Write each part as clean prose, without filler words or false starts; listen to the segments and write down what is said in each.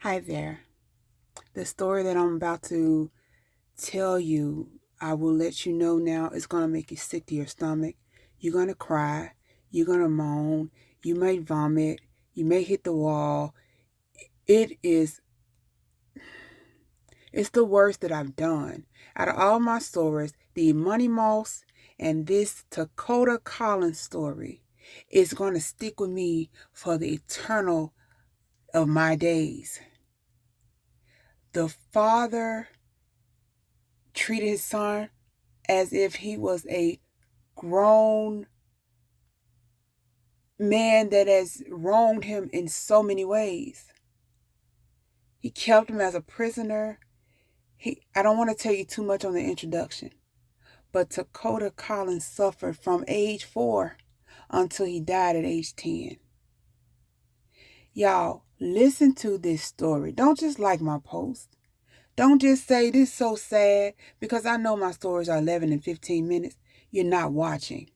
Hi there. The story that I'm about to tell you, I will let you know now, it's going to make you sick to your stomach. You're going to cry. You're going to moan. You may vomit. You may hit the wall. It is, it's the worst that I've done. Out of all my stories, the Money Moss and this Takoda Collins story is going to stick with me for the eternal of my days. The father treated his son as if he was a grown man that has wronged him in so many ways. He kept him as a prisoner. I don't want to tell you too much on the introduction, but Takoda Collins suffered from age 4 until he died at age 10. Y'all, listen to this story. Don't just like my post. Don't just say this is so sad because I know my stories are 11 and 15 minutes. You're not watching.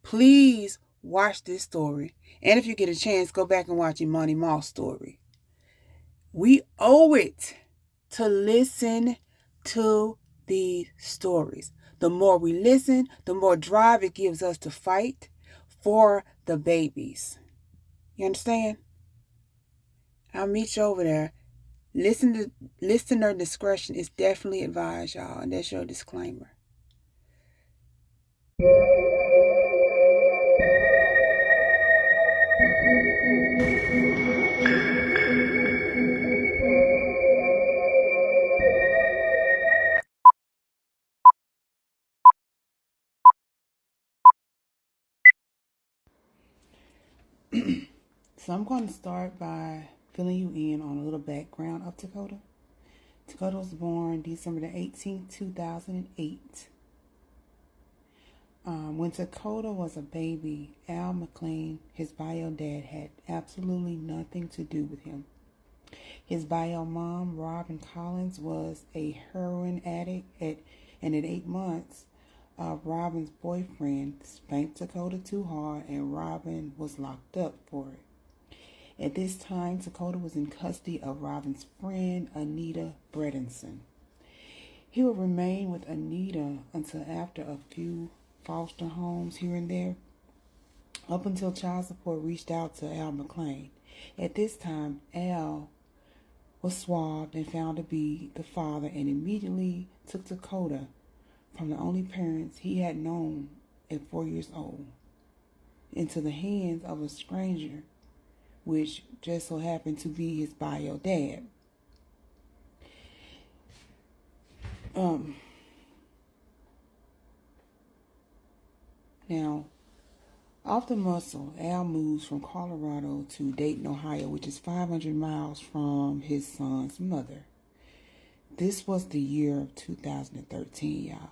Please watch this story. And if you get a chance, go back and watch your Money Moss story. We owe it to listen to these stories. The more we listen, the more drive it gives us to fight for the babies. You understand? I'll meet you over there. Listener discretion is definitely advised, y'all, and that's your disclaimer. So I'm going to start by filling you in on a little background of Takoda. Takoda was born December the 18th, 2008. When Takoda was a baby, Al McLean, his bio dad, had absolutely nothing to do with him. His bio mom, Robin Collins, was a heroin addict, and at 8 months, Robin's boyfriend spanked Takoda too hard, and Robin was locked up for it. At this time, Takoda was in custody of Robin's friend, Anita Bredinson. He would remain with Anita until after a few foster homes here and there, up until child support reached out to Al McLean. At this time, Al was swabbed and found to be the father and immediately took Takoda from the only parents he had known at 4 years old into the hands of a stranger, which just so happened to be his bio dad. Now, off the muscle, Al moves from Colorado to Dayton, Ohio, which is 500 miles from his son's mother. This was the year of 2013, y'all.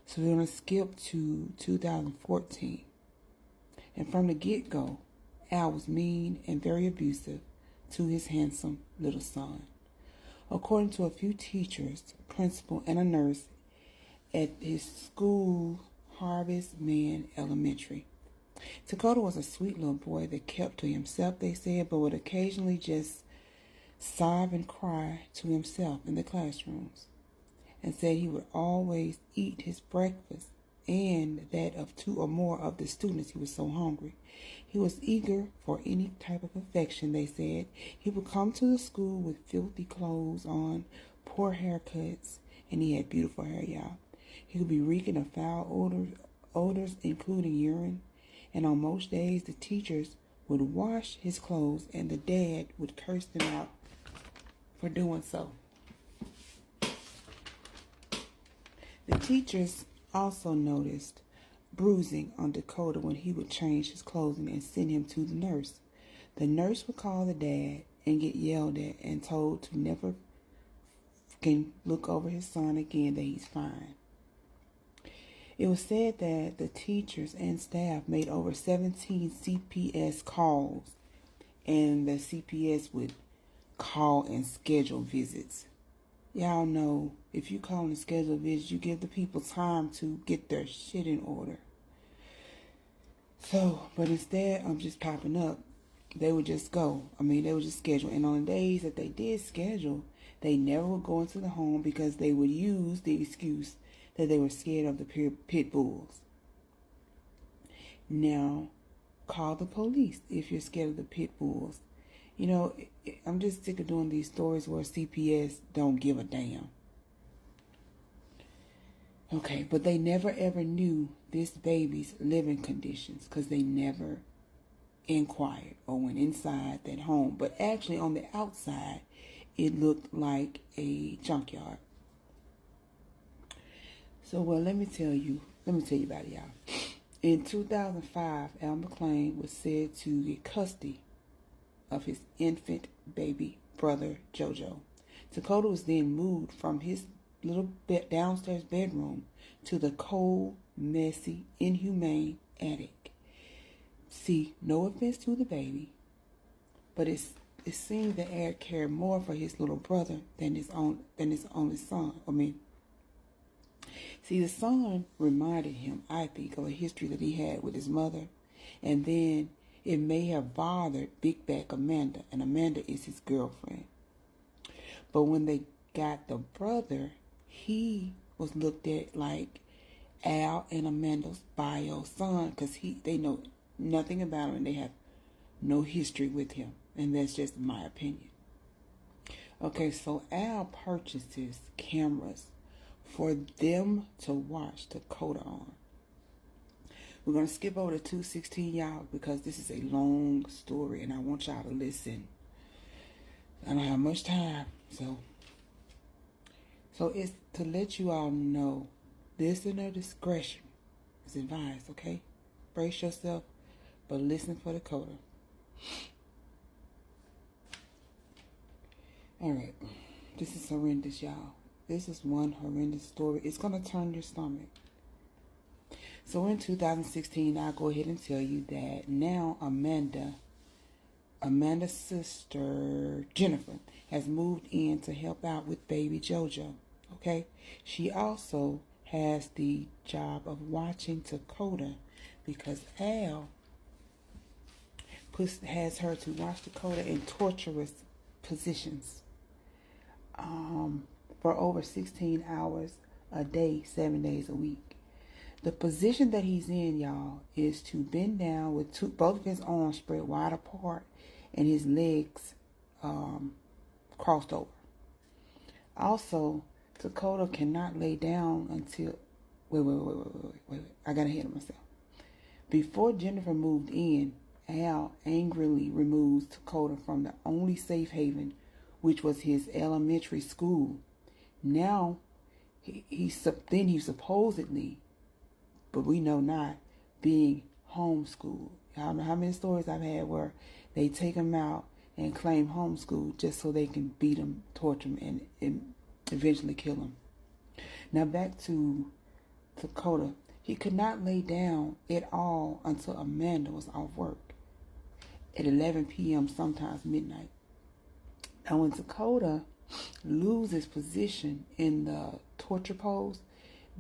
So we're going to skip to 2014. And from the get-go, Al was mean and very abusive to his handsome little son. According to a few teachers, a principal, and a nurse at his school, Harvest Man Elementary, Takoda was a sweet little boy that kept to himself, they said, but would occasionally just sob and cry to himself in the classrooms, and said he would always eat his breakfast and that of 2 or more of the students. He was so hungry. He was eager for any type of affection, they said. He would come to the school with filthy clothes on, poor haircuts, and he had beautiful hair, y'all. He would be reeking of foul odors, including urine, and on most days the teachers would wash his clothes and the dad would curse them out for doing so. The teachers also noticed bruising on Takoda when he would change his clothing and send him to the nurse. The nurse would call the dad and get yelled at and told to never can look over his son again, that he's fine. It was said that the teachers and staff made over 17 CPS calls, and the CPS would call and schedule visits. Y'all know, if you call and schedule visits, you give the people time to get their shit in order. So, but instead of just popping up they would just go. They would just schedule. And on the days that they did schedule, they never would go into the home because they would use the excuse that they were scared of the pit bulls. Now, call the police if you're scared of the pit bulls. I'm just sick of doing these stories where CPS don't give a damn. Okay, but they never ever knew this baby's living conditions because they never inquired or went inside that home. But actually on the outside, it looked like a junkyard. So, well, let me tell you about it, y'all. In 2005, Al McClain was said to get custody of his infant baby brother, JoJo. Takoda was then moved from his little downstairs bedroom to the cold, messy, inhumane attic. See, no offense to the baby, but it seemed that Eric cared more for his little brother than his only son. See, the son reminded him, I think, of a history that he had with his mother, and then it may have bothered Big Back Amanda, and Amanda is his girlfriend. But when they got the brother, he was looked at like Al and Amanda's bio son because they know nothing about him and they have no history with him. And that's just my opinion. Okay, so Al purchases cameras for them to watch Takoda on. We're going to skip over to 216, y'all, because this is a long story and I want y'all to listen. I don't have much time, so it's to let you all know, listener discretion is advised, okay? Brace yourself, but listen for Takoda. Alright, this is horrendous, y'all. This is one horrendous story. It's going to turn your stomach. So in 2016, I'll go ahead and tell you that now Amanda's sister, Jennifer, has moved in to help out with baby JoJo, okay? She also has the job of watching Takoda because Al has her to watch Takoda in torturous positions for over 16 hours a day, 7 days a week. The position that he's in, y'all, is to bend down with both of his arms spread wide apart and his legs crossed over. Also, Takoda cannot lay down until... Wait. I got ahead of myself. Before Jennifer moved in, Al angrily removes Takoda from the only safe haven, which was his elementary school. Now, he supposedly, but we know not, being homeschooled. I don't know how many stories I've had where they take him out and claim homeschool just so they can beat him, torture him, and eventually kill him. Now back to Takoda. He could not lay down at all until Amanda was off work at 11 p.m., sometimes midnight. Now when Takoda loses position in the torture pose,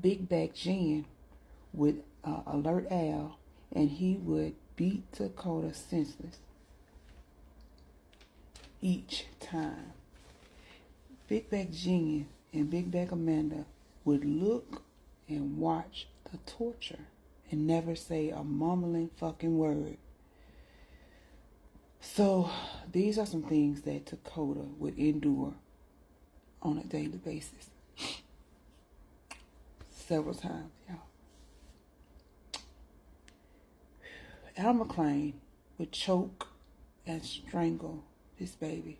Big Back Jen would alert Al, and he would beat Takoda senseless each time. Big Back Jen and Big Back Amanda would look and watch the torture and never say a mumbling fucking word. So these are some things that Takoda would endure on a daily basis. Several times, y'all. Al McClain would choke and strangle this baby.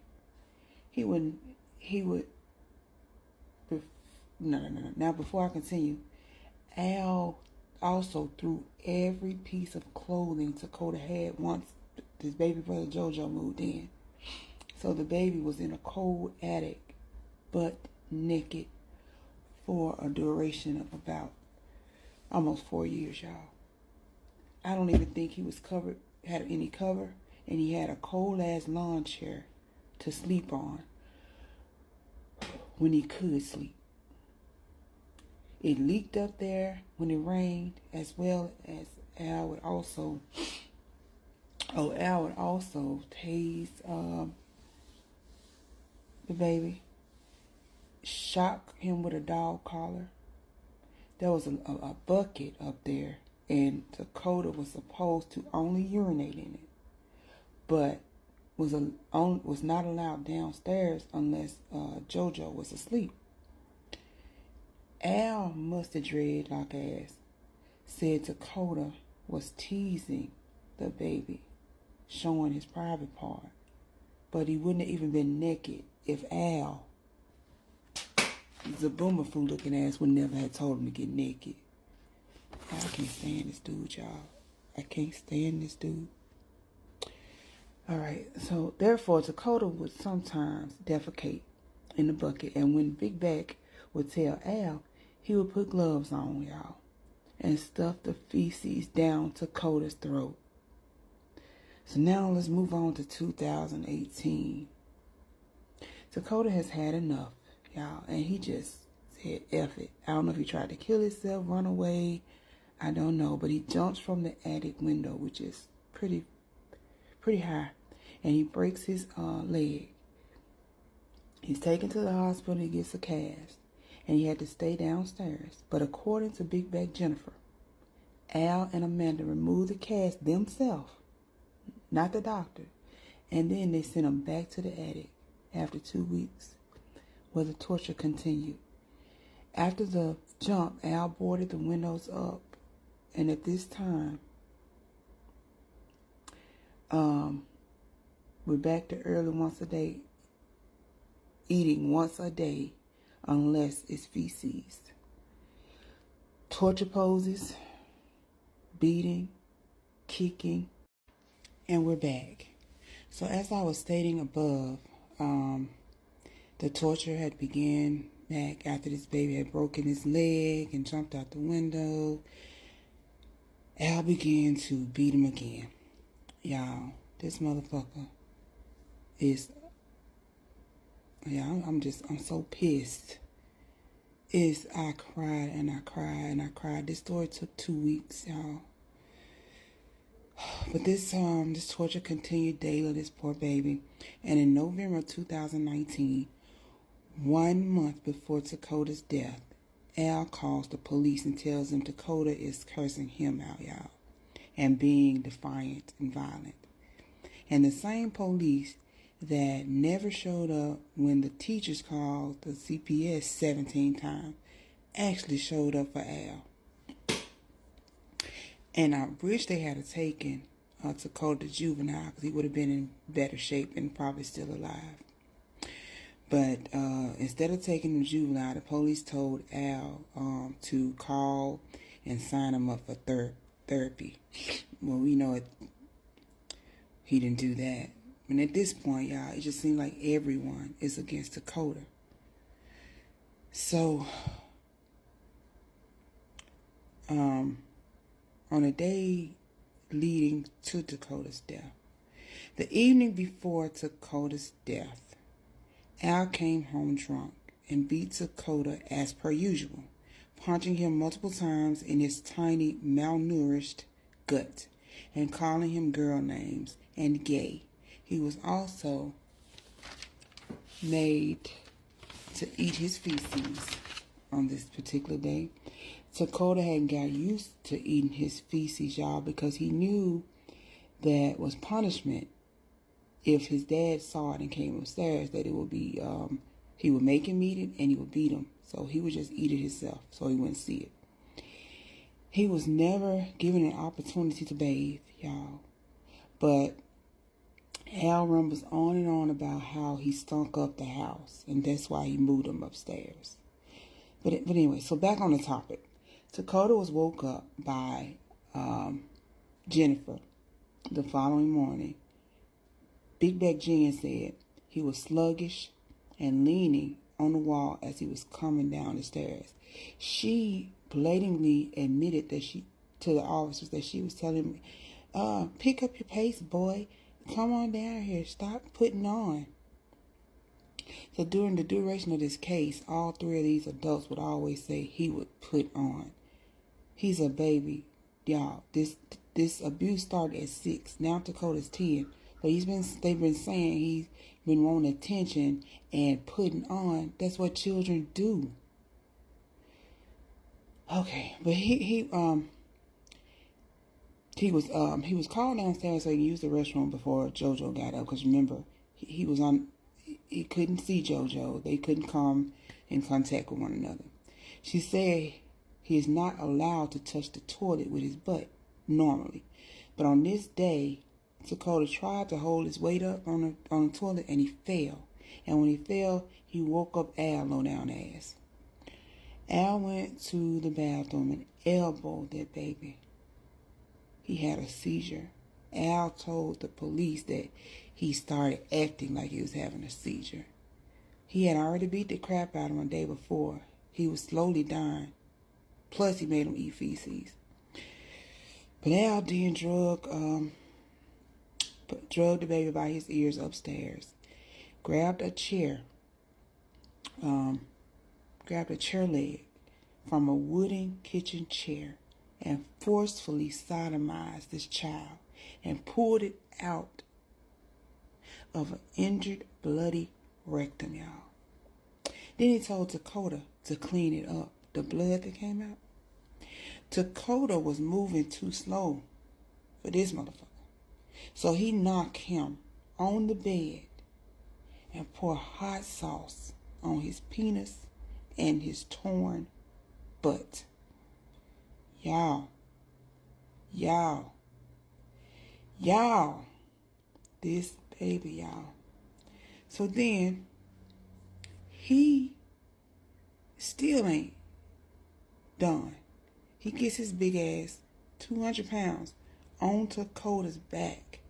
He would, no. Now, before I continue, Al also threw every piece of clothing Takoda had once his baby brother JoJo moved in. So the baby was in a cold attic, butt naked, for a duration of about almost 4 years, y'all. I don't even think he was had any cover, and he had a cold ass lawn chair to sleep on when he could sleep. It leaked up there when it rained, as well as Al would also Oh, Al would also tase the baby, shock him with a dog collar. There was a bucket up there, and Takoda was supposed to only urinate in it, but was not allowed downstairs unless JoJo was asleep. Al Mustard Dreadlock ass said Takoda was teasing the baby, showing his private part, but he wouldn't have even been naked if Al, the boomerfoo looking ass, would never have told him to get naked. I can't stand this dude, y'all. I can't stand this dude. Alright, so therefore Takoda would sometimes defecate in the bucket, and when Big Back would tell Al, he would put gloves on, y'all, and stuff the feces down Takoda's throat. So now let's move on to 2018. Takoda has had enough, y'all, and he just said F it. I don't know if he tried to kill himself, run away, I don't know, but he jumps from the attic window, which is pretty high, and he breaks his leg. He's taken to the hospital, he gets a cast, and he had to stay downstairs. But according to Big Back Jennifer, Al and Amanda removed the cast themselves, not the doctor, and then they sent him back to the attic after 2 weeks, where the torture continued. After the jump, Al boarded the windows up, and at this time, we're back to early once a day, eating once a day, unless it's feces. Torture poses, beating, kicking, and we're back. So as I was stating above, the torture had began back after this baby had broken his leg and jumped out the window. Al began to beat him again. Y'all, this motherfucker is, I'm so pissed. I cried and I cried and I cried. This story took 2 weeks, y'all. But this torture continued daily, this poor baby. And in November of 2019, 1 month before Takoda's death, Al calls the police and tells them Takoda is cursing him out, y'all, and being defiant and violent. And the same police that never showed up when the teachers called the CPS 17 times actually showed up for Al. And I wish they had taken Takoda to juvenile, because he would have been in better shape and probably still alive. But instead of taking him to juvenile, the police told Al to call and sign him up for therapy. Well, we know he didn't do that. And at this point, y'all, it just seemed like everyone is against Takoda. So, on the day leading to Takoda's death, the evening before Takoda's death, Al came home drunk and beat Takoda as per usual, punching him multiple times in his tiny, malnourished gut and calling him girl names and gay. He was also made to eat his feces on this particular day. Takoda hadn't got used to eating his feces, y'all, because he knew that was punishment. If his dad saw it and came upstairs, that it would be, he would make him eat it and he would beat him. So he would just eat it himself so he wouldn't see it. He was never given an opportunity to bathe, y'all. But Al rumbles on and on about how he stunk up the house, and that's why he moved him upstairs. But anyway, so back on the topic. Takoda was woke up by Jennifer the following morning. Big Back Jen said he was sluggish and leaning on the wall as he was coming down the stairs. She blatantly admitted that to the officers that she was telling him, pick up your pace, boy. Come on down here. Stop putting on. So during the duration of this case, all three of these adults would always say he would put on. He's a baby. Y'all, this this abuse started at 6. Now Takoda's 10. But they've been saying he's been wanting attention and putting on. That's what children do. Okay, but he was called downstairs so he could use the restroom before JoJo got up. Because remember, he couldn't see JoJo. They couldn't come in contact with one another. She said he is not allowed to touch the toilet with his butt normally. But on this day, Takoda tried to hold his weight up on the toilet and he fell. And when he fell, he woke up Al low down ass. Al went to the bathroom and elbowed that baby. He had a seizure. Al told the police that he started acting like he was having a seizure. He had already beat the crap out of him the day before. He was slowly dying. Plus, he made him eat feces. But Al then drugged the baby by his ears upstairs. Grabbed a chair leg from a wooden kitchen chair and forcefully sodomized this child and pulled it out of an injured, bloody rectum, y'all. Then he told Takoda to clean it up, the blood that came out. Takoda was moving too slow for this motherfucker. So he knocked him on the bed and poured hot sauce on his penis and his torn butt. Y'all, this baby, y'all. So then, he still ain't done. He gets his big ass, 200 pounds, on Takoda's back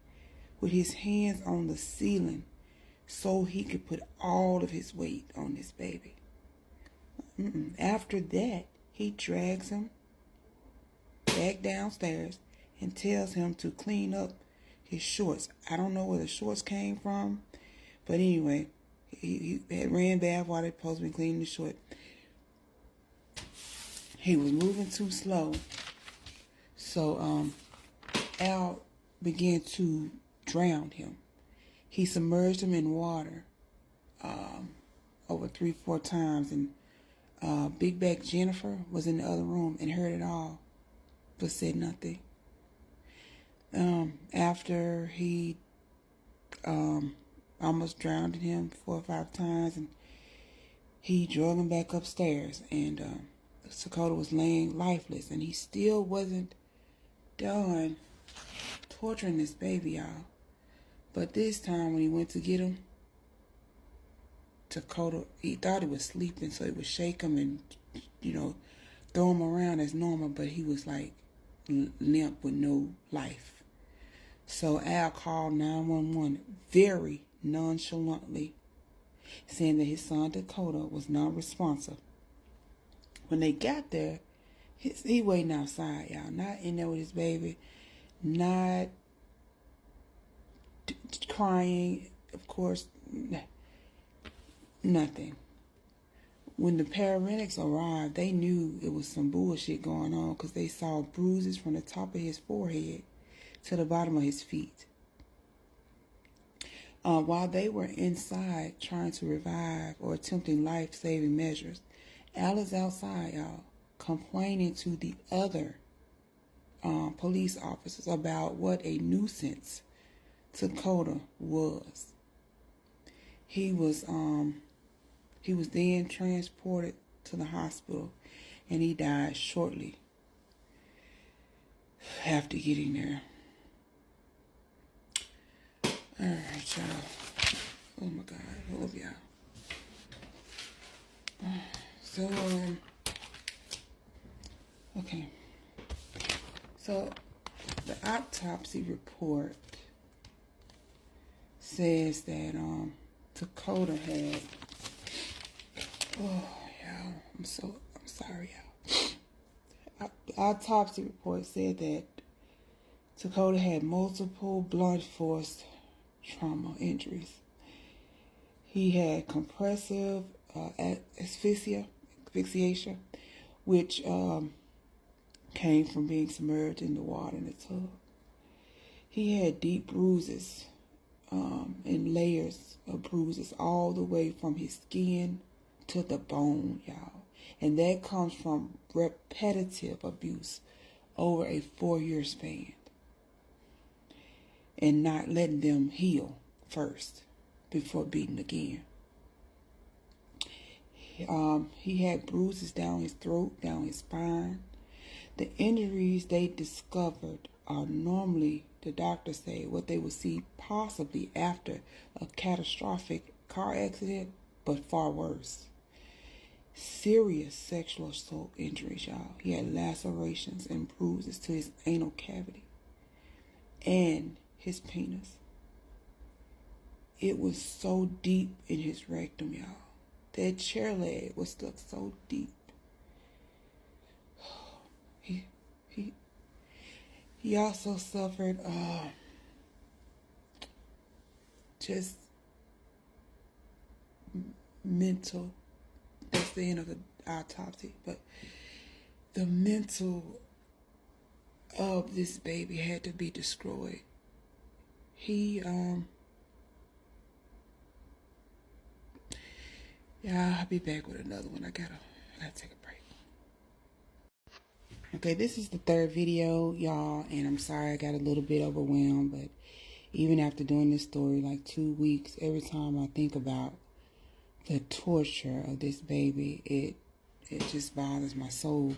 with his hands on the ceiling so he could put all of his weight on this baby. After that, he drags him back downstairs and tells him to clean up his shorts. I don't know where the shorts came from, but anyway, he had ran bath while they supposed to be cleaning the shorts. He was moving too slow, so Al began to drown him. He submerged him in water over 3-4 times, and Big Back Jennifer was in the other room and heard it all, but said nothing. After he almost drowned him 4 or 5 times, and he drug him back upstairs, and Takoda was laying lifeless, and he still wasn't done torturing this baby, y'all. But this time when he went to get him, Takoda, he thought he was sleeping, so he would shake him and, throw him around as normal, but he was like limp with no life. So Al called 911 very nonchalantly, saying that his son Takoda was not responsive. When they got there, he waiting outside, y'all, not in there with his baby, not crying, of course, nothing. When the paramedics arrived, they knew it was some bullshit going on because they saw bruises from the top of his forehead to the bottom of his feet. While they were inside trying to revive or attempting life-saving measures, Al is outside, y'all, complaining to the other police officers about what a nuisance Takoda was. He was then transported to the hospital, and he died shortly after getting there. All right, y'all. Oh my God, I love y'all. So, okay. So, the autopsy report says that Takoda had. Oh, y'all, I'm sorry, y'all. The autopsy report said that Takoda had multiple blunt force trauma injuries. He had compressive asphyxiation, which came from being submerged in the water in the tub. He had deep bruises and layers of bruises all the way from his skin to the bone, y'all. And that comes from repetitive abuse over a 4-year span and not letting them heal first before beating again. He had bruises down his throat, down his spine. The injuries they discovered are normally, the doctors say, what they would see possibly after a catastrophic car accident, but far worse. Serious sexual assault injuries, y'all. He had lacerations and bruises to his anal cavity and his penis. It was so deep in his rectum, y'all. That chair leg was stuck so deep. He also suffered just mental. That's the end of the autopsy, but the mental of this baby had to be destroyed. Yeah, I'll be back with another one. I gotta take a break. Okay, this is the third video, y'all, and I'm sorry I got a little bit overwhelmed, but even after doing this story like 2 weeks, every time I think about the torture of this baby, it just bothers my soul.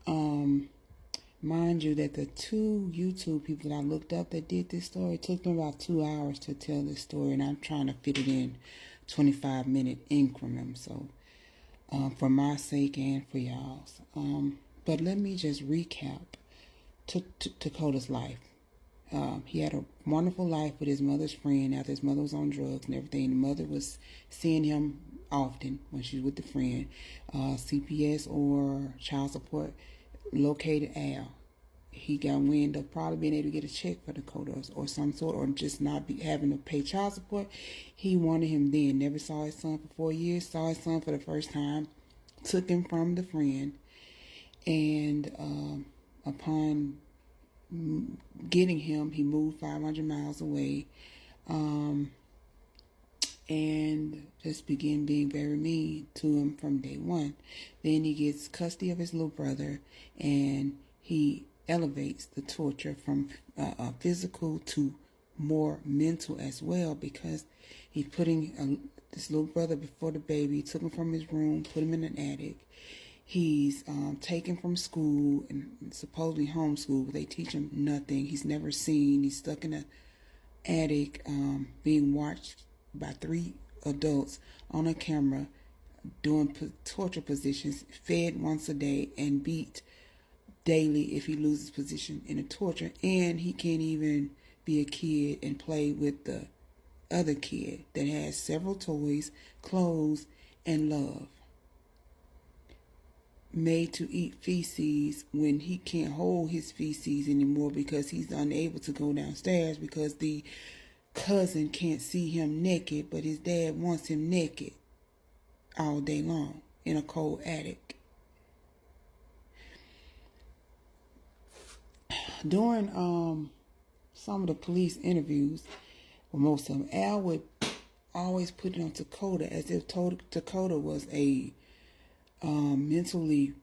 Mind you that the 2 YouTube people that I looked up that did this story, it took them about 2 hours to tell this story, and I'm trying to fit it in 25-minute increments, so for my sake and for y'all's. But let me just recap Takoda's life. He had a wonderful life with his mother's friend after his mother was on drugs and everything. The mother was seeing him often when she was with the friend. CPS or child support located Al. He got wind of probably being able to get a check for Takoda or some sort, or just not having to pay child support. He wanted him then. Never saw his son for 4 years. Saw his son for the first time. Took him from the friend. And upon getting him, he moved 500 miles away. And just began being very mean to him from day one. Then he gets custody of his little brother, and he elevates the torture from physical to more mental as well, because he's putting this little brother before the baby, took him from his room, put him in an attic. He's taken from school and supposedly homeschooled, but they teach him nothing. He's never seen. He's stuck in an attic, being watched by 3 adults on a camera, doing torture positions, fed once a day, and beat daily if he loses position in a torture. And he can't even be a kid and play with the other kid that has several toys, clothes, and love. Made to eat feces when he can't hold his feces anymore because he's unable to go downstairs because the cousin can't see him naked, but his dad wants him naked all day long in a cold attic. During some of the police interviews, or most of them, Al would always put it on Takoda as if Takoda was a mentally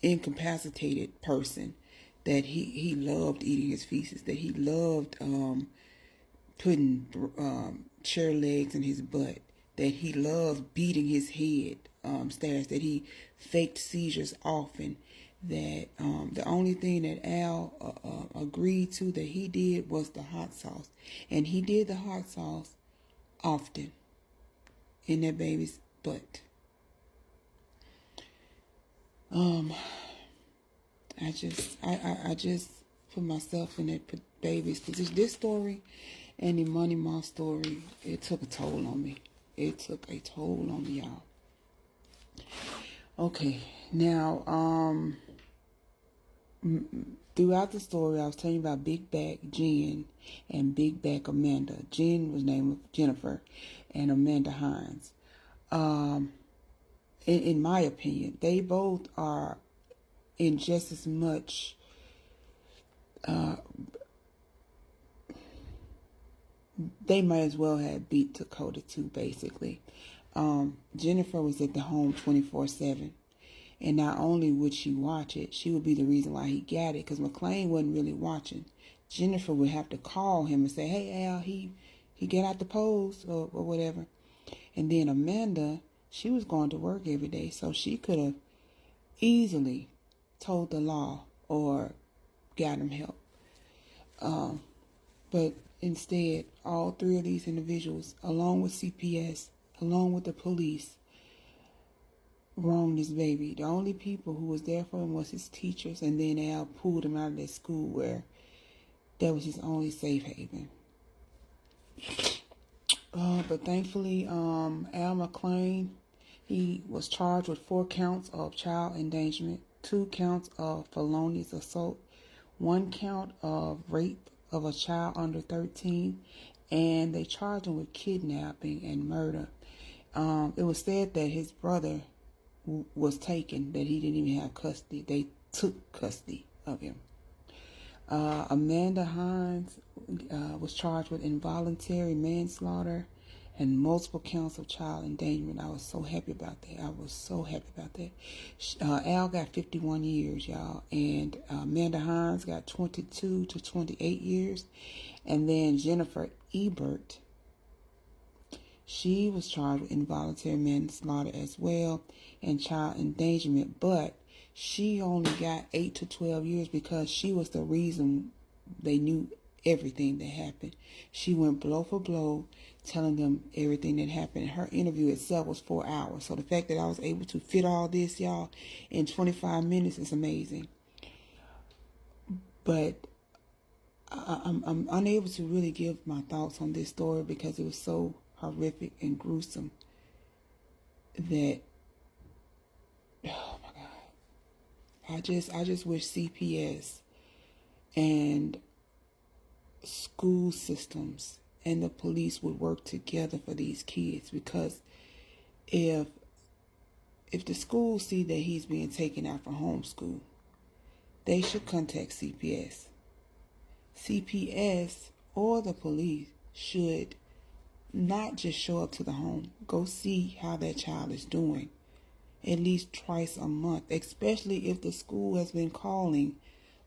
incapacitated person, that he loved eating his feces, that he loved putting chair legs in his butt, that he loved beating his head stairs, that he faked seizures often, that the only thing that Al agreed to that he did was the hot sauce, and he did the hot sauce often in that baby's butt. I just put myself in that baby's position. This story and the Money Mom story, it took a toll on me. It took a toll on me, y'all. Okay, now, throughout the story, I was telling you about Big Back Jen and Big Back Amanda. Jen was named Jennifer, and Amanda Hines. In my opinion, they both are in just as much they might as well have beat Takoda too, basically. Jennifer was at the home 24/7. And not only would she watch it, she would be the reason why he got it, because McLean wasn't really watching. Jennifer would have to call him and say, hey, Al, he got out the post or whatever. And then Amanda, she was going to work every day, so she could have easily told the law or got him help. But instead, all three of these individuals, along with CPS, along with the police, wronged this baby. The only people who was there for him was his teachers, and then Al pulled him out of that school where that was his only safe haven. But thankfully, Al McLean, he was charged with 4 counts of child endangerment, 2 counts of felonious assault, 1 count of rape of a child under 13, and they charged him with kidnapping and murder. It was said that his brother was taken, that he didn't even have custody. They took custody of him. Amanda Hines was charged with involuntary manslaughter and multiple counts of child endangerment. I was so happy about that. Al got 51 years, y'all, and Amanda Hines got 22 to 28 years. And then Jennifer Ebert, she was charged with involuntary manslaughter as well and child endangerment, but she only got 8 to 12 years because she was the reason they knew everything that happened. She went blow for blow, telling them everything that happened. Her interview itself was 4 hours. So the fact that I was able to fit all this, y'all, in 25 minutes is amazing. But I'm unable to really give my thoughts on this story because it was so horrific and gruesome that, oh my God, I just wish CPS and school systems and the police would work together for these kids, because if the schools see that he's being taken out for homeschool, they should contact CPS. CPS or the police should not just show up to the home. Go see how that child is doing at least twice a month, especially if the school has been calling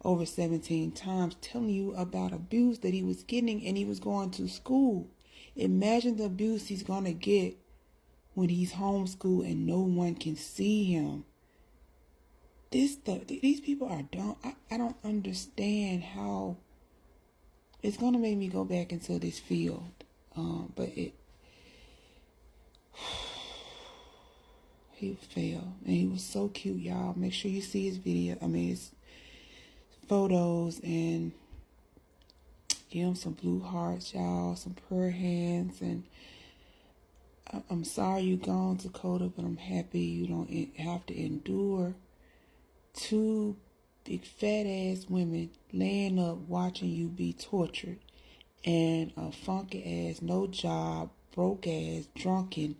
over 17 times telling you about abuse that he was getting and he was going to school. Imagine the abuse he's going to get when he's homeschooled and no one can see him. These people are dumb. I don't understand how it's going to make me go back into this field. But he failed, and he was so cute, y'all. Make sure you see his video. His photos, and give him some blue hearts, y'all, some prayer hands. And I'm sorry you gone, Takoda, but I'm happy you don't have to endure 2 big fat ass women laying up watching you be tortured, and a funky ass, no job, broke ass, drunken,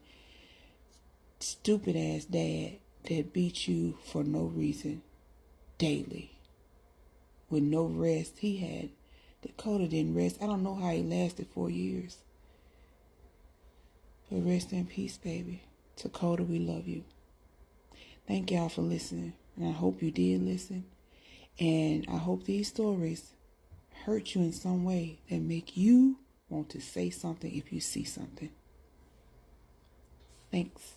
stupid ass dad that beat you for no reason daily with no rest. Takoda didn't rest. I don't know how he lasted 4 years. But rest in peace, baby. Takoda, we love you. Thank y'all for listening. And I hope you did listen. And I hope these stories hurt you in some way that make you want to say something if you see something. Thanks.